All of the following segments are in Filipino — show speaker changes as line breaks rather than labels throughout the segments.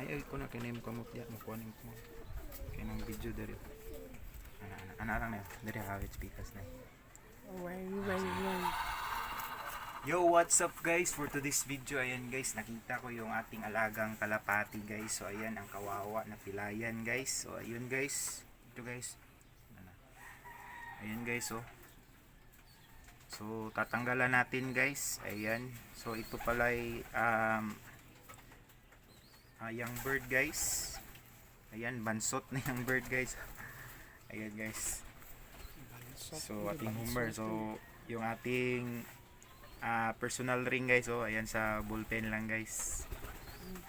ay ko na kinay mo kamot diya mo kunin mo. Kinang video diri. Ana lang na. Diri hawit speakers na.
Way.
Yo, what's up guys? For today's video, ayan guys, nakita ko yung ating alagang kalapati guys. So ayan, ang kawawa na pilayan guys. So ayun guys, ito guys. Ayan guys, oh. So tatanggalan natin guys. Ayan. So ito pala ay young bird guys. Ayan, bansot na young bird guys. Ayan guys. So ating humor. So yung ating personal ring guys, oh, ayan sa bullpen lang guys.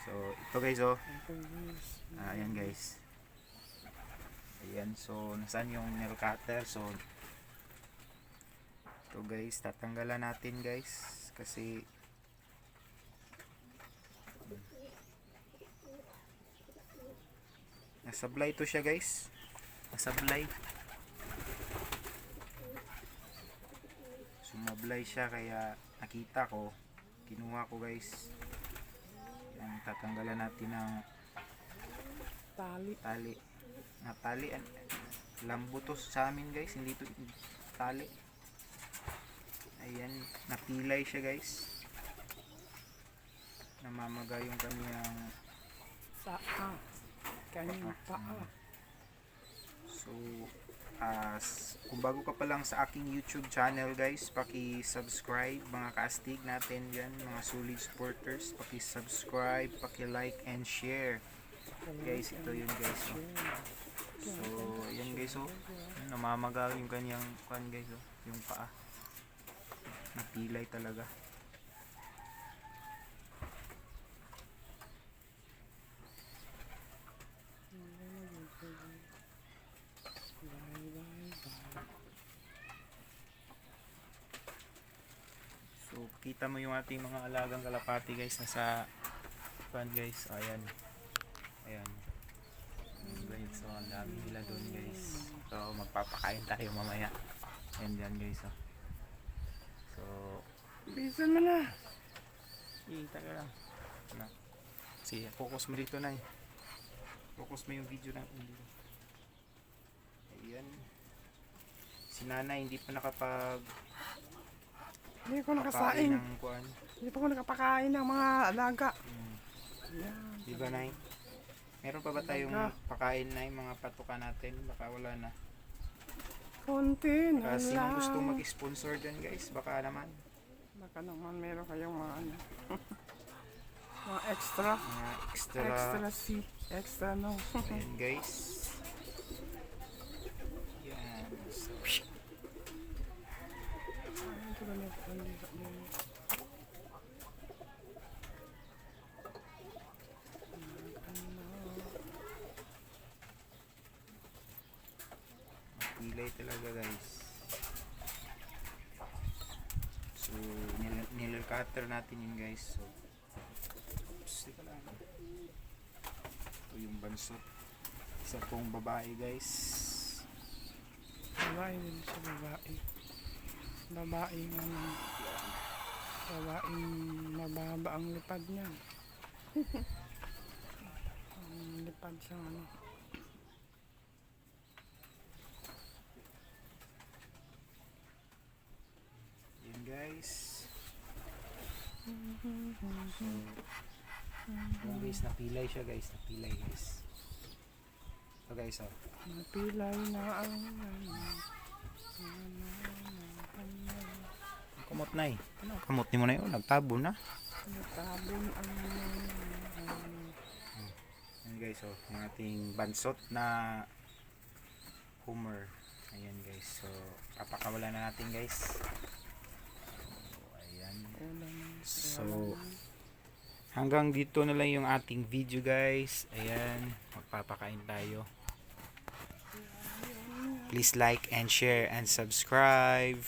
So ito guys, oh, ayan guys, ayan. So nasaan yung nail cutter? So ito guys, tatanggalan natin guys kasi nasablay to siya guys, nasablay, sumablay siya kaya nakita ko, kinuha ko guys. Yan, tatanggalan natin ng tali na tali. Lambo to sa amin guys, hindi to tali. Ayan, napilay siya guys, namamaga yung kanyang
paa.
So kung bago ka pa lang sa aking YouTube channel guys, paki-subscribe mga kaastig natin dyan, mga solid supporters, paki-subscribe, paki-like and share guys. Ito yun guys, oh. So ayan guys, oh, namamaga yung kanyang kan guys, oh, yung paa, napilay talaga. So kita mo yung ating mga alagang kalapati guys, nasa pan guys. Ayan, ayan guys, so ang dami nila doon guys. So magpapakain tayo mamaya. Ayan dyan guys, oh. So
Bisan mo na.
kita ka lang na. Sige, focus mo dito na, focus mo yung video na dito. Ayan, si nanay hindi pa
Hindi ko nakasaing.
ng kuan.
Hindi pa ako nakapakain ng mga alaga. Yan.
Di ba, Nay? Meron pa ba tayong pakain na yung mga patuka natin? Baka wala na.
Konti na
Kasi
lang.
gusto mag-sponsor dyan guys, baka naman.
Baka naman meron kayong mga ano. Mga extra.
Mga
Extra no.
Ayan guys. Yan. So, pilay talaga guys. So nil cutter natin yun guys. So oops, teka lang. Ito yung bansot, isa pong babae guys.
Babae din siya, babae. Babaeng mababa ang lipad niya. Ang lipad siya ano.
Yan guys. So yung guys, napilay siya guys, napilay guys. So guys, oh.
Napilay na ang
Kamot na eh. Ano? Kamot ni mo na yun. Nagtabo na.
natabon ang
Ayan guys, oh. Yung ating bansot na humor. Ayan guys. So, papakawala na natin guys. So, ayan. So, hanggang dito na lang yung ating video guys. Ayan. Magpapakain tayo. Please like and share and subscribe.